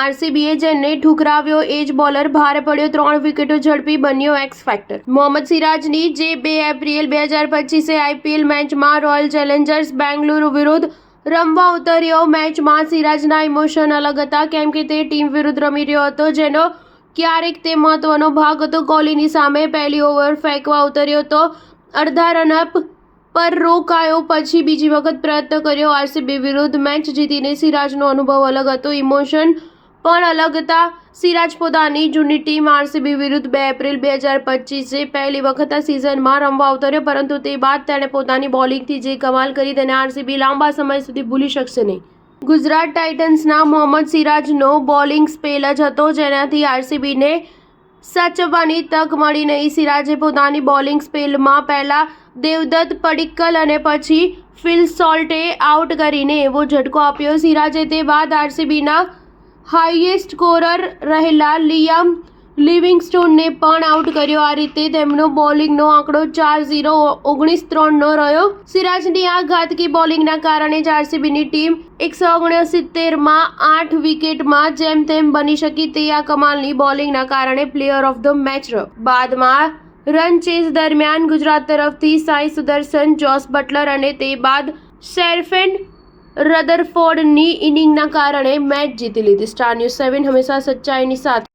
આરસીબીએ જેને ઠુકરાવ્યો એજ બોલર ભારે પડ્યો, 3 વિકેટો ઝડપી બન્યો એક્સ ફેક્ટર. મોહમ્મદ સિરાજની જે 2 એપ્રિલ 2025 આઈપીએલ મેચમાં રોયલ ચેલેન્જર્સ બેંગલુરુ વિરુદ્ધ રમવા ઉતર્યો. મેચમાં સિરાજના ઇમોશન અલગ હતા, કેમ કે તે ટીમ વિરુદ્ધ રમી રહ્યો હતો, જેનો ક્યારેક તે મહત્વનો ભાગ હતો. કોહલીની સામે પહેલી ઓવર ફેંકવા ઉતર્યો હતો, અડધા રનઅપ પર રોકાયો, પછી બીજી વખત પ્રયત્ન કર્યો. આરસીબી વિરુદ્ધ મેચ જીતીને સિરાજનો અનુભવ અલગ હતો, ઇમોશન પણ અલગ હતા. સિરાજ પોતાની જૂની ટીમ આરસીબી વિરુદ્ધ 2 એપ્રિલ 2025 પહેલી વખત આ સિઝનમાં રમવા ઉતર્યો, પરંતુ તે બાદ તેણે પોતાની બોલિંગથી જે કમાલ કરી તેને આરસીબી લાંબા સમય સુધી ભૂલી શકશે નહીં. ગુજરાત ટાઇટન્સના મોહમ્મદ સિરાજનો બોલિંગ સ્પેલ જ હતો, જેનાથી આરસીબીને સાચવવાની તક મળી નહીં. સિરાજે પોતાની બોલિંગ સ્પેલમાં પહેલા દેવદત્ત પડિક્કલ અને પછી ફિલ સોલ્ટે આઉટ કરીને એવો ઝટકો આપ્યો. સિરાજે તે બાદ આરસીબીના હાઈએસ્ટ સ્કોરર રહેલા લિયામ લિવિંગસ્ટોનને પણ આઉટ કર્યો. આ રીતે તેમનો બોલિંગનો આંકડો 4-0-19-3 રહ્યો. સિરાજની આ ઘાતકી બોલિંગના કારણે જ આરસીબીની ટીમ 169માં 8 વિકેટમાં જેમ તેમ બની શકી. તે આ કમાલની બોલિંગના કારણે પ્લેયર ઓફ ધ મેચ રહ્યો. બાદમાં રન ચેઝ દરમિયાન ગુજરાત તરફથી સાઈ સુદર્શન, જોસ બટલર અને તે બાદ શેરફેન રધરફોર્ડની ઇનિંગના કારણે મેચ જીતી લીધી. સ્ટાર ન્યૂઝ 7 હંમેશા સચ્ચાઈની સાથે.